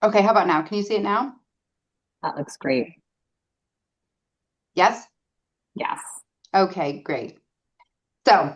Okay, how about now? Can you see it now? That looks great. Yes? Yes. Okay, great. So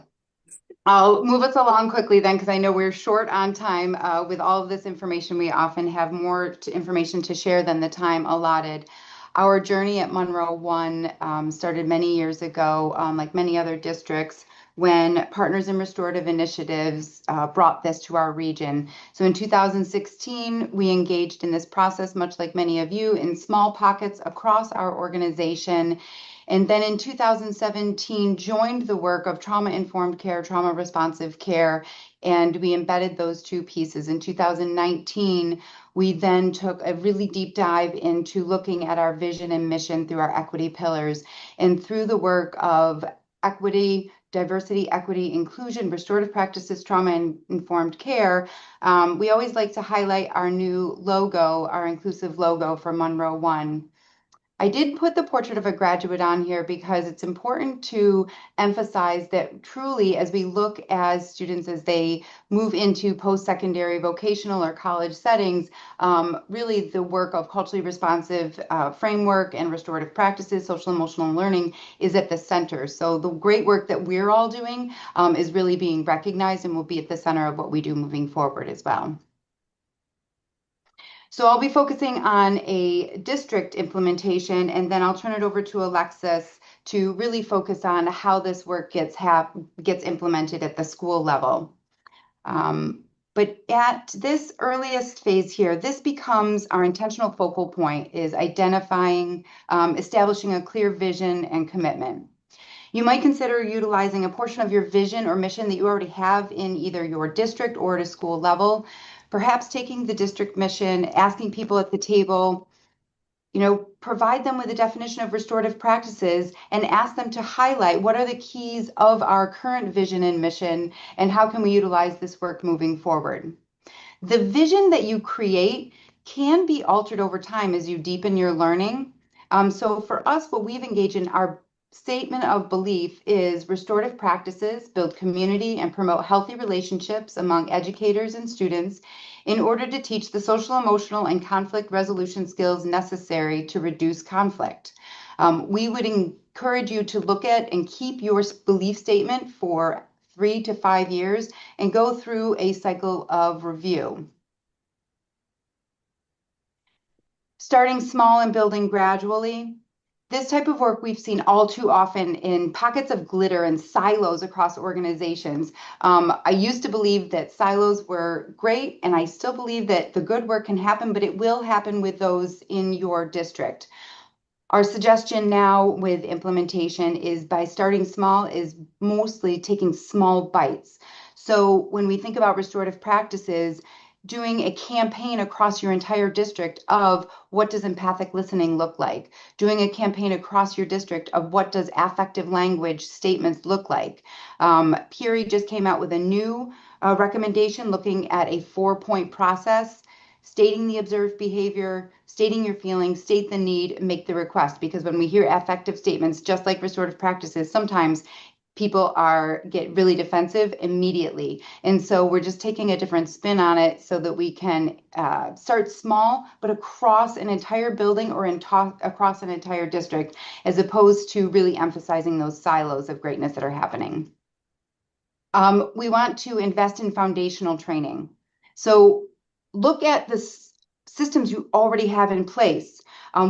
I'll move us along quickly then, because I know we're short on time. With all of this information, we often have more information to share than the time allotted. Our journey at Monroe One started many years ago, like many other districts, when Partners in Restorative Initiatives brought this to our region. So in 2016, we engaged in this process, much like many of you, in small pockets across our organization. And then in 2017, joined the work of trauma-informed care, trauma-responsive care, and we embedded those two pieces. In 2019, we then took a really deep dive into looking at our vision and mission through our equity pillars. And through the work of equity, diversity, equity, inclusion, restorative practices, trauma-informed care, we always like to highlight our new logo, our inclusive logo for Monroe One. I did put the portrait of a graduate on here because it's important to emphasize that truly, as we look as students as they move into post-secondary vocational or college settings, really the work of culturally responsive framework and restorative practices, social emotional learning is at the center. So the great work that we're all doing is really being recognized and will be at the center of what we do moving forward as well. So I'll be focusing on a district implementation, and then I'll turn it over to Alexis to really focus on how this work gets implemented at the school level. Um, but at this earliest phase here, this becomes our intentional focal point is identifying, establishing a clear vision and commitment. You might consider utilizing a portion of your vision or mission that you already have in either your district or at a school level. Perhaps taking the district mission, asking people at the table, provide them with a definition of restorative practices and ask them to highlight what are the keys of our current vision and mission and how can we utilize this work moving forward. The vision that you create can be altered over time as you deepen your learning. So for us, what we've engaged in, our statement of belief is restorative practices build community and promote healthy relationships among educators and students in order to teach the social, emotional, and conflict resolution skills necessary to reduce conflict. We would encourage you to look at and keep your belief statement for 3 to 5 years and go through a cycle of review. Starting small and building gradually. This type of work we've seen all too often in pockets of glitter and silos across organizations. I used to believe that silos were great, and I still believe that the good work can happen, but it will happen with those in your district. Our suggestion now with implementation is by starting small is mostly taking small bites. So when we think about restorative practices, doing a campaign across your entire district of what does empathic listening look like, doing a campaign across your district of what does affective language statements look like. Peary just came out with a new recommendation looking at a 4-point process stating the observed behavior, stating your feelings, state the need, make the request. Because when we hear affective statements, just like restorative practices, sometimes people get really defensive immediately. And so we're just taking a different spin on it so that we can start small, but across an entire building or across an entire district, as opposed to really emphasizing those silos of greatness that are happening. We want to invest in foundational training. So look at the systems you already have in place.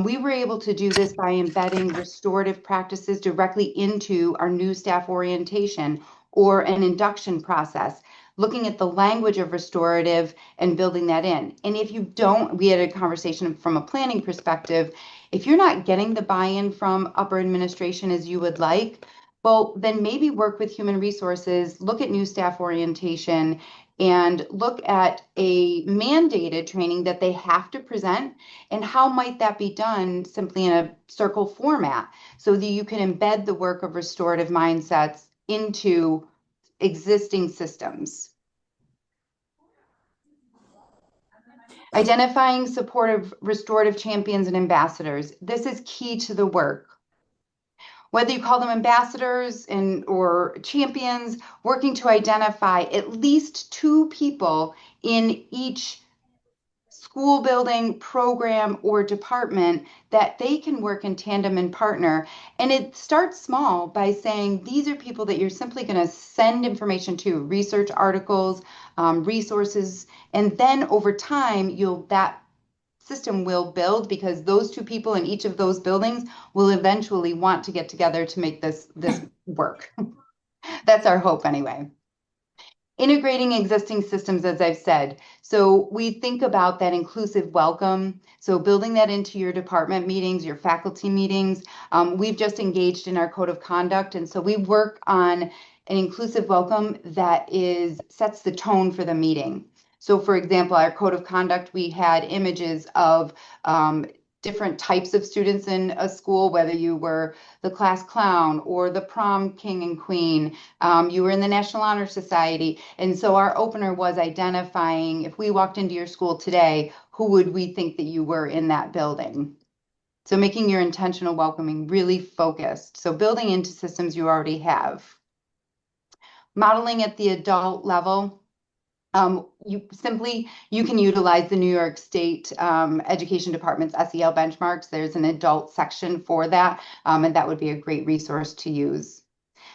We were able to do this by embedding restorative practices directly into our new staff orientation or an induction process, looking at the language of restorative and building that in. And if you don't, we had a conversation from a planning perspective, if you're not getting the buy-in from upper administration as you would like, well, then maybe work with human resources, look at new staff orientation, and look at a mandated training that they have to present and how might that be done simply in a circle format so that you can embed the work of restorative mindsets into existing systems. Identifying supportive restorative champions and ambassadors. This is key to the work. Whether you call them ambassadors or champions, working to identify at least 2 people in each school building, program, or department that they can work in tandem and partner. And it starts small by saying these are people that you're simply going to send information to, research articles, resources, and then over time, that system will build because those two people in each of those buildings will eventually want to get together to make this work. That's our hope anyway. Integrating existing systems, as I've said. So we think about that inclusive welcome. So building that into your department meetings, your faculty meetings. We've just engaged in our code of conduct. And so we work on an inclusive welcome that sets the tone for the meeting. So for example, our code of conduct, we had images of different types of students in a school, whether you were the class clown or the prom king and queen, you were in the National Honor Society. And so our opener was identifying if we walked into your school today, who would we think that you were in that building? So making your intentional welcoming really focused. So building into systems you already have. Modeling at the adult level. You can utilize the New York State Education Department's SEL benchmarks. There's an adult section for that, and that would be a great resource to use.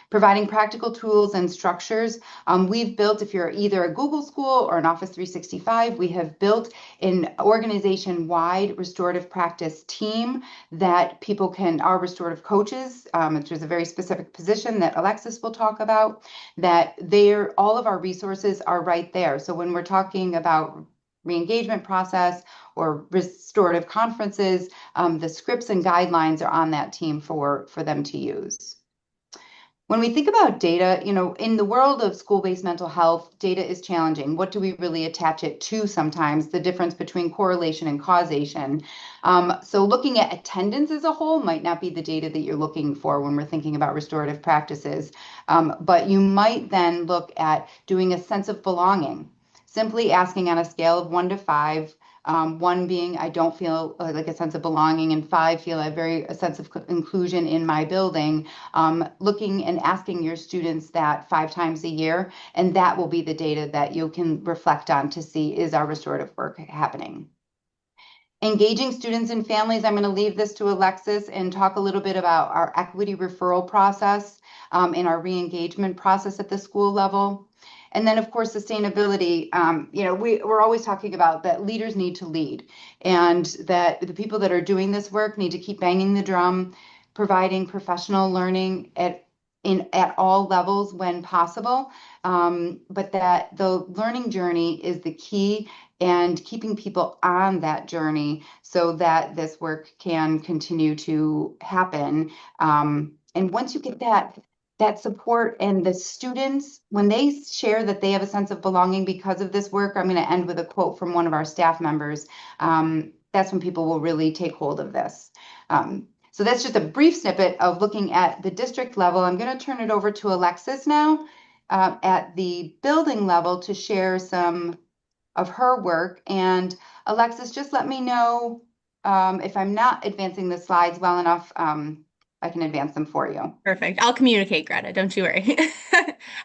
Providing practical tools and structures. We've built, if you're either a Google school or an Office 365, we have built an organization-wide restorative practice team that our restorative coaches, which is a very specific position that Alexis will talk about, that all of our resources are right there. So when we're talking about re-engagement process or restorative conferences, the scripts and guidelines are on that team for them to use. When we think about data, in the world of school-based mental health, data is challenging. What do we really attach it to sometimes? The difference between correlation and causation. So looking at attendance as a whole might not be the data that you're looking for when we're thinking about restorative practices. But you might then look at doing a sense of belonging. Simply asking on a scale of 1 to 5, 1 being I don't feel like a sense of belonging, and 5 feel a sense of inclusion in my building. Looking and asking your students that 5 times a year, and that will be the data that you can reflect on to see, is our restorative work happening? Engaging students and families, I'm going to leave this to Alexis and talk a little bit about our equity referral process and our re-engagement process at the school level. And then, of course, sustainability. We're always talking about that leaders need to lead, and that the people that are doing this work need to keep banging the drum, providing professional learning at all levels when possible, but that the learning journey is the key, and keeping people on that journey so that this work can continue to happen. And once you get that support, and the students, when they share that they have a sense of belonging because of this work, I'm going to end with a quote from one of our staff members. That's when people will really take hold of this. So that's just a brief snippet of looking at the district level. I'm going to turn it over to Alexis now at the building level to share some of her work. And Alexis, just let me know if I'm not advancing the slides well enough. I can advance them for you. Perfect. I'll communicate, Greta. Don't you worry.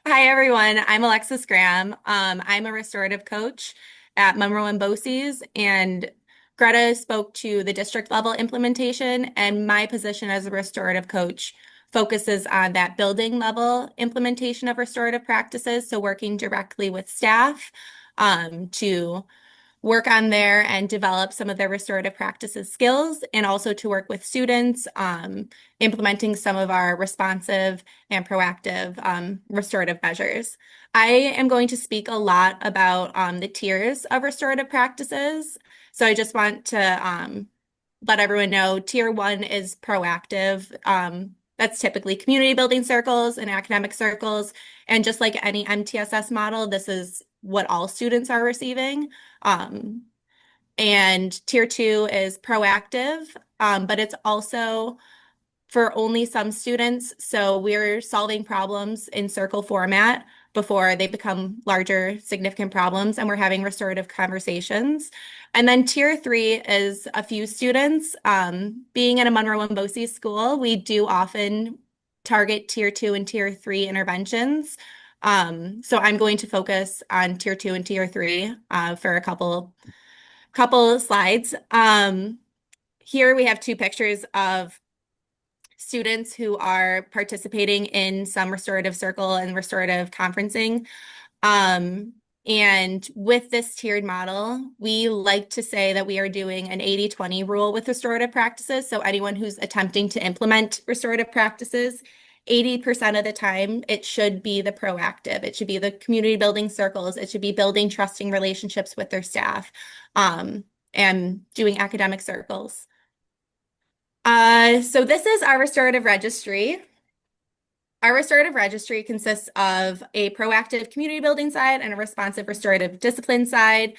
Hi, everyone. I'm Alexis Graham. I'm a restorative coach at Monroe and BOCES, and Greta spoke to the district level implementation, and my position as a restorative coach focuses on that building level implementation of restorative practices. So working directly with staff to work on there and develop some of their restorative practices skills, and also to work with students, implementing some of our responsive and proactive restorative measures. I am going to speak a lot about the tiers of restorative practices. So I just want to let everyone know tier 1 is proactive. That's typically community building circles and academic circles. And just like any MTSS model, this is what all students are receiving. And tier 2 is proactive, but it's also for only some students. So we're solving problems in circle format before they become larger, significant problems, and we're having restorative conversations. And then tier 3 is a few students. Being in a Monroe and BOCES school, we do often target tier 2 and tier 3 interventions. So I'm going to focus on tier 2 and tier 3 for a couple couple of slides. Here we have two pictures of students who are participating in some restorative circle and restorative conferencing. And with this tiered model, we like to say that we are doing an 80-20 rule with restorative practices. So anyone who's attempting to implement restorative practices, 80% of the time, it should be the proactive. It should be the community building circles. It should be building trusting relationships with their staff, and doing academic circles. So this is our restorative registry. Our restorative registry consists of a proactive community building side and a responsive restorative discipline side.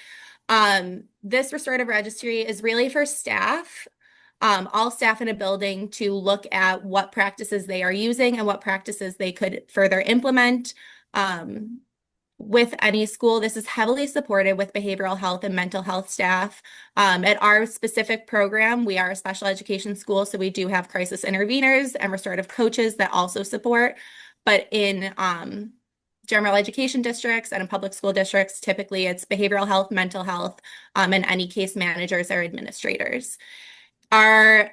This restorative registry is really for staff, all staff in a building, to look at what practices they are using and what practices they could further implement. With any school, this is heavily supported with behavioral health and mental health staff. At our specific program, we are a special education school, so we do have crisis interveners and restorative coaches that also support. But in general education districts and in public school districts, typically it's behavioral health, mental health, and any case managers or administrators. Our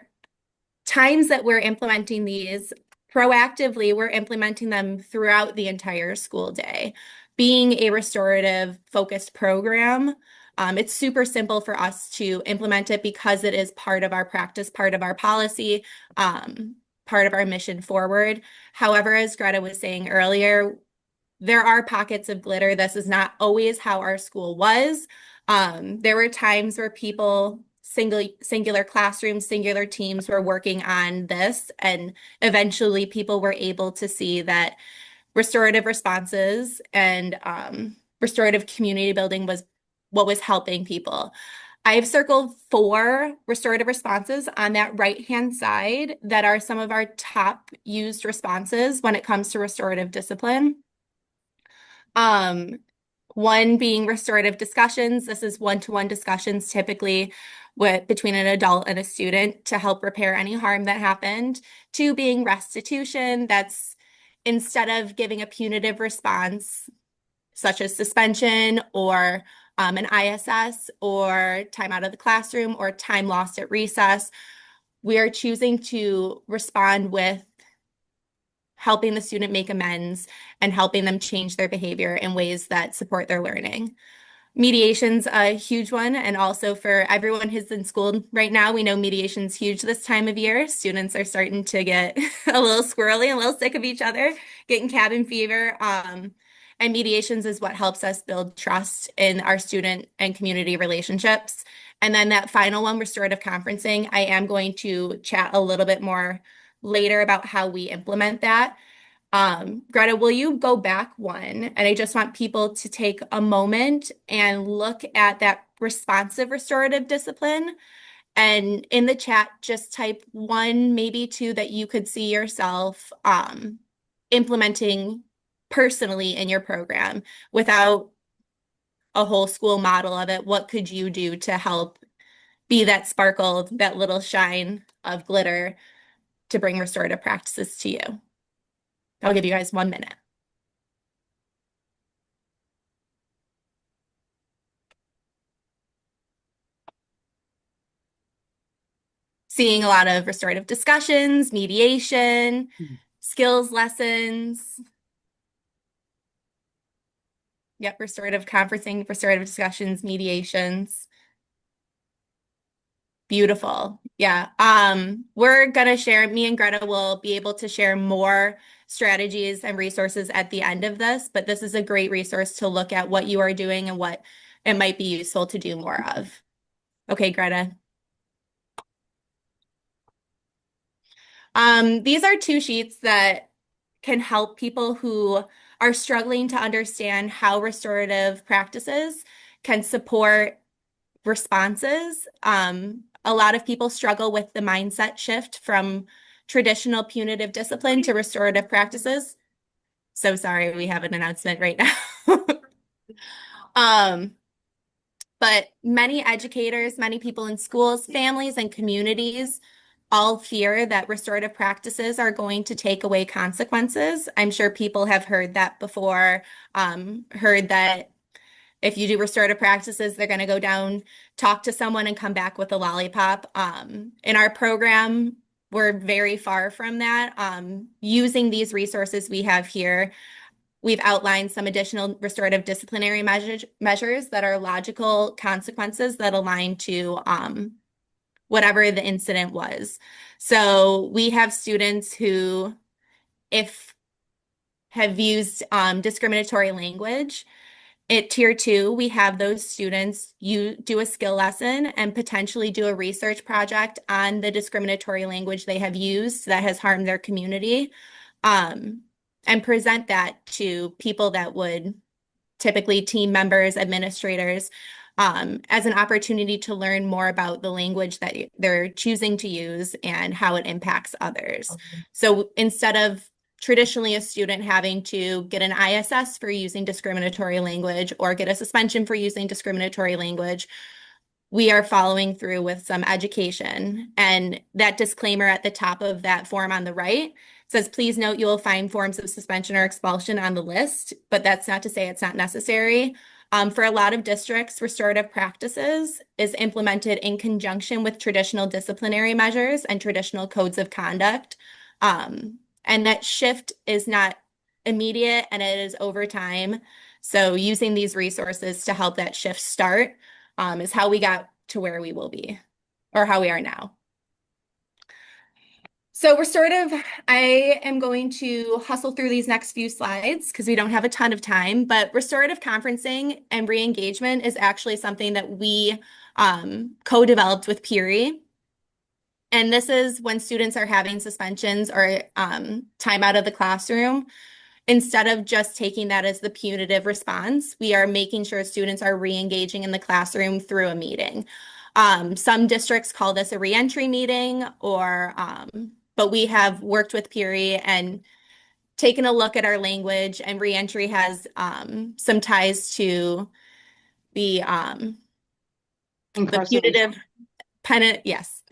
times that we're implementing these proactively, we're implementing them throughout the entire school day. Being a restorative focused program, it's super simple for us to implement it because it is part of our practice, part of our policy, part of our mission forward. However, as Greta was saying earlier, there are pockets of glitter. This is not always how our school was. There were times where people, singular classrooms, singular teams were working on this, and eventually people were able to see that restorative responses and restorative community building was what was helping people. I've circled 4 restorative responses on that right-hand side that are some of our top used responses when it comes to restorative discipline. One being restorative discussions. This is one-to-one discussions typically between an adult and a student to help repair any harm that happened. 2 being restitution. That's instead of giving a punitive response, such as suspension or an ISS or time out of the classroom or time lost at recess, we are choosing to respond with helping the student make amends and helping them change their behavior in ways that support their learning. Mediation's a huge one, and also for everyone who's in school right now, we know mediation's huge this time of year. Students are starting to get a little squirrely, a little sick of each other, getting cabin fever. And mediations is what helps us build trust in our student and community relationships. And then that final one, restorative conferencing, I am going to chat a little bit more later about how we implement that. Greta, will you go back one? And I just want people to take a moment and look at that responsive restorative discipline. And in the chat, just type 1, maybe 2 that you could see yourself implementing personally in your program without a whole school model of it. What could you do to help be that sparkle, that little shine of glitter to bring restorative practices to you? I'll give you guys 1 minute. Seeing a lot of restorative discussions, mediation, skills lessons. Yep, restorative conferencing, restorative discussions, mediations. Beautiful. Yeah. We're gonna share, me and Greta will be able to share more strategies and resources at the end of this, but this is a great resource to look at what you are doing and what it might be useful to do more of. Okay, Greta. These are 2 sheets that can help people who are struggling to understand how restorative practices can support responses. A lot of people struggle with the mindset shift from traditional punitive discipline to restorative practices. So sorry, we have an announcement right now. But many educators, many people in schools, families, and communities all fear that restorative practices are going to take away consequences. I'm sure people have heard that before, heard that If you do restorative practices, they're going to go down, talk to someone, and come back with a lollipop. In our program, we're very far from that. Using these resources we have here, we've outlined some additional restorative disciplinary measures that are logical consequences that align to whatever the incident was. So we have students who, if have used discriminatory language, at Tier 2, we have those students you do a skill lesson and potentially do a research project on the discriminatory language they have used that has harmed their community, and present that to people that would typically team members, administrators, as an opportunity to learn more about the language that they're choosing to use and how it impacts others. So instead of traditionally a student having to get an ISS for using discriminatory language or get a suspension for using discriminatory language, we are following through with some education. And that disclaimer at the top of that form on the right says, please note you will find forms of suspension or expulsion on the list, but that's not to say it's not necessary. For a lot of districts, restorative practices is implemented in conjunction with traditional disciplinary measures and traditional codes of conduct. And that shift is not immediate and it is over time. So using these resources to help that shift start is how we got to where we will be, or how we are now. So restorative, I am going to hustle through these next few slides because we don't have a ton of time, but restorative conferencing and re-engagement is actually something that we co-developed with Peary. And this is when students are having suspensions or time out of the classroom. Instead of just taking that as the punitive response, we are making sure students are re-engaging in the classroom through a meeting. Some districts call this a reentry meeting, but we have worked with Peary and taken a look at our language, and reentry has some ties to the punitive yes.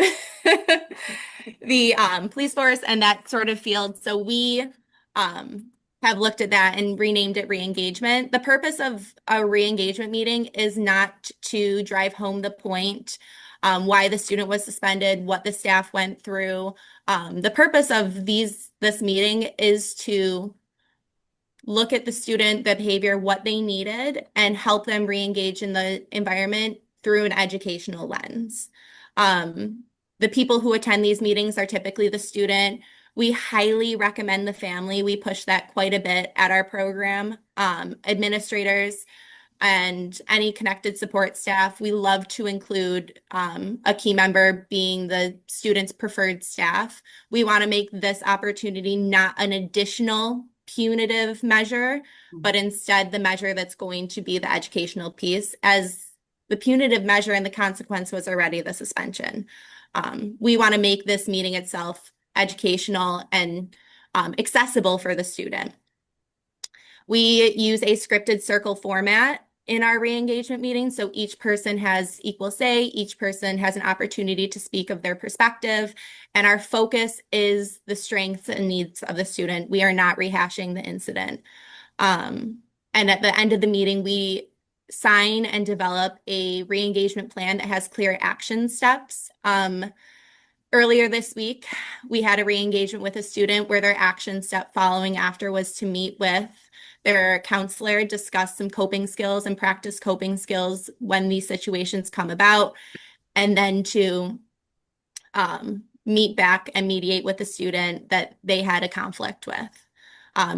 The police force and that sort of field. So we have looked at that and renamed it re-engagement. The purpose of a re-engagement meeting is not to drive home the point why the student was suspended, what the staff went through. The purpose of this meeting is to look at the student, the behavior, what they needed, and help them re-engage in the environment through an educational lens. The people who attend these meetings are typically the student. We highly recommend the family. We push that quite a bit at our program. Administrators and any connected support staff, we love to include a key member being the student's preferred staff. We want to make this opportunity not an additional punitive measure, but instead the measure that's going to be the educational piece, as the punitive measure and the consequence was already the suspension. We want to make this meeting itself educational and accessible for the student. We use a scripted circle format in our re-engagement meeting, so each person has equal say, each person has an opportunity to speak of their perspective, and our focus is the strengths and needs of the student. We are not rehashing the incident. And at the end of the meeting, we sign and develop a re-engagement plan that has clear action steps. Earlier this week, we had a re-engagement with a student where their action step following after was to meet with their counselor, discuss some coping skills and practice coping skills when these situations come about, and then to meet back and mediate with the student that they had a conflict with.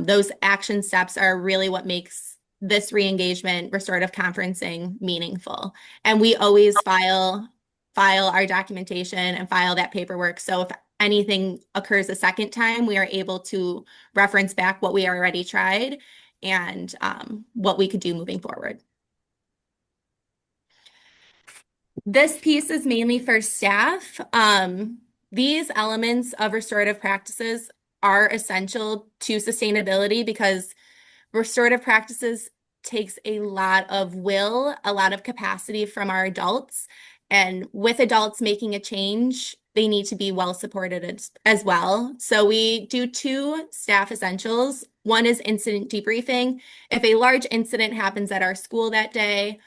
Those action steps are really what makes this re-engagement restorative conferencing meaningful. And we always file our documentation and file that paperwork. So if anything occurs a second time, we are able to reference back what we already tried and what we could do moving forward. This piece is mainly for staff. These elements of restorative practices are essential to sustainability because restorative practices takes a lot of will, a lot of capacity from our adults. And with adults making a change, they need to be well supported as well. So we do 2 staff essentials. One is incident debriefing. If a large incident happens at our school that day,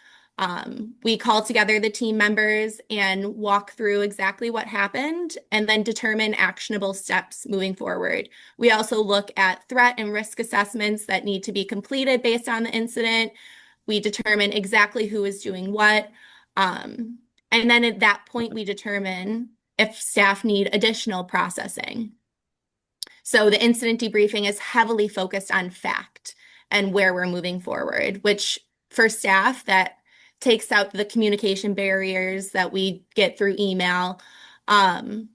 we call together the team members and walk through exactly what happened and then determine actionable steps moving forward. We also look at threat and risk assessments that need to be completed based on the incident. We determine exactly who is doing what. And then at that point, we determine if staff need additional processing. So the incident debriefing is heavily focused on fact and where we're moving forward, which for staff, that takes out the communication barriers that we get through email. And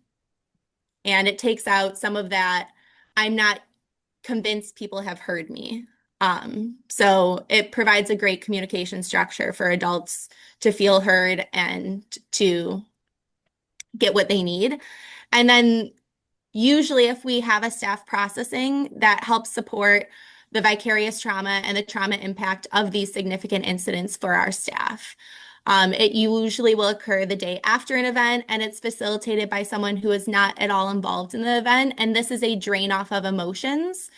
it takes out some of that, I'm not convinced people have heard me. So it provides a great communication structure for adults to feel heard and to get what they need. And then usually if we have a staff processing that helps support the vicarious trauma and the trauma impact of these significant incidents for our staff. It usually will occur the day after an event, and it's facilitated by someone who is not at all involved in the event. And this is a drain off of emotions.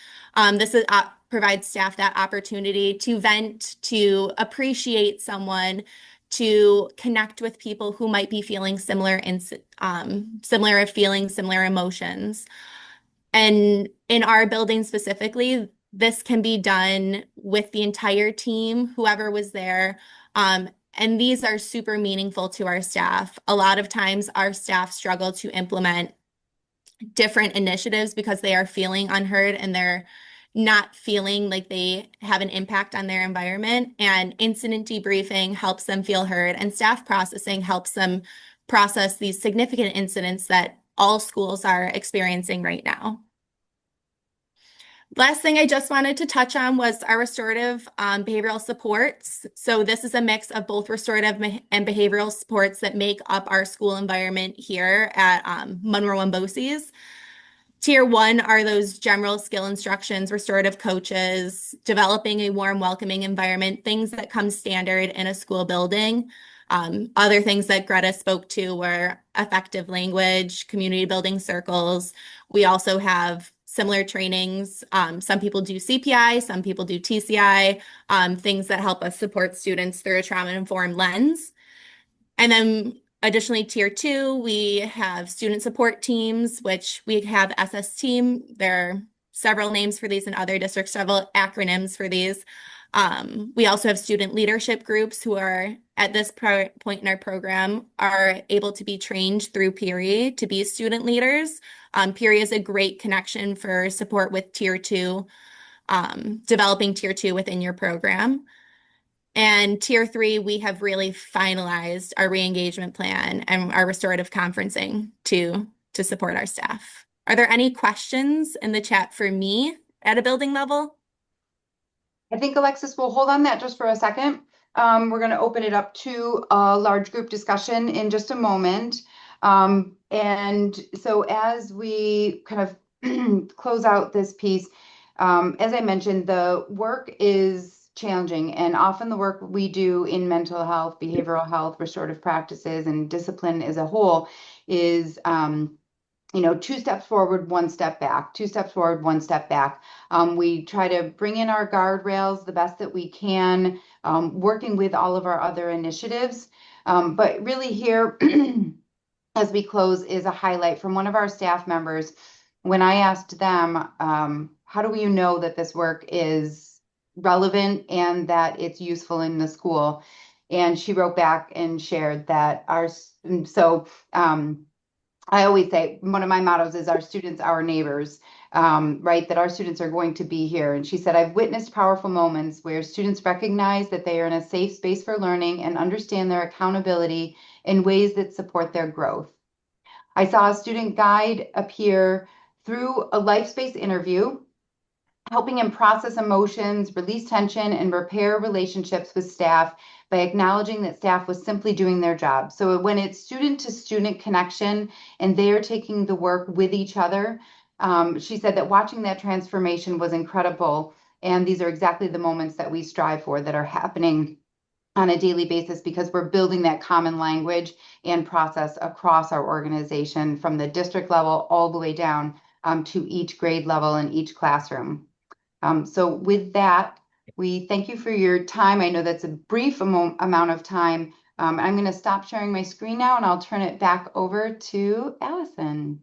Provides staff that opportunity to vent, to appreciate someone, to connect with people who might be feeling similar feelings, similar emotions. And in our building specifically, this can be done with the entire team, whoever was there. And these are super meaningful to our staff. A lot of times our staff struggle to implement different initiatives because they are feeling unheard and they're not feeling like they have an impact on their environment. And incident debriefing helps them feel heard, and staff processing helps them process these significant incidents that all schools are experiencing right now. Last thing I just wanted to touch on was our restorative behavioral supports. So this is a mix of both restorative and behavioral supports that make up our school environment here at Monroe and BOCES. Tier 1 are those general skill instructions, restorative coaches, developing a warm, welcoming environment, things that come standard in a school building. Other things that Greta spoke to were effective language, community building circles. We also have similar trainings. Some people do CPI, some people do TCI, things that help us support students through a trauma-informed lens. And then additionally, tier 2, we have student support teams, which we have SS team. There are several names for these in other districts, several acronyms for these. We also have student leadership groups who are at this point in our program are able to be trained through PERI to be student leaders. PERI is a great connection for support with tier 2, developing tier 2 within your program. And tier 3, we have really finalized our re-engagement plan and our restorative conferencing to support our staff. Are there any questions in the chat for me at a building level? I think, Alexis, we'll hold on that just for a second. We're going to open it up to a large group discussion in just a moment. And so as we kind of close out this piece, as I mentioned, the work is challenging, and often the work we do in mental health, behavioral health, restorative practices, and discipline as a whole is 2 steps forward, 1 step back, 2 steps forward, 1 step back. We try to bring in our guardrails the best that we can, working with all of our other initiatives. But really here, as we close, is a highlight from one of our staff members. When I asked them, how do you know that this work is relevant and that it's useful in the school? And she wrote back and shared that I always say one of my mottos is our students, our neighbors, right? That our students are going to be here. And she said, I've witnessed powerful moments where students recognize that they are in a safe space for learning and understand their accountability in ways that support their growth. I saw a student guide appear through a life space interview, helping him process emotions, release tension, and repair relationships with staff by acknowledging that staff was simply doing their job. So when it's student to student connection and they are taking the work with each other, she said that watching that transformation was incredible. And these are exactly the moments that we strive for that are happening on a daily basis because we're building that common language and process across our organization from the district level all the way down to each grade level and each classroom. So with that, we thank you for your time. I know that's a brief amount of time. I'm going to stop sharing my screen now and I'll turn it back over to Allison.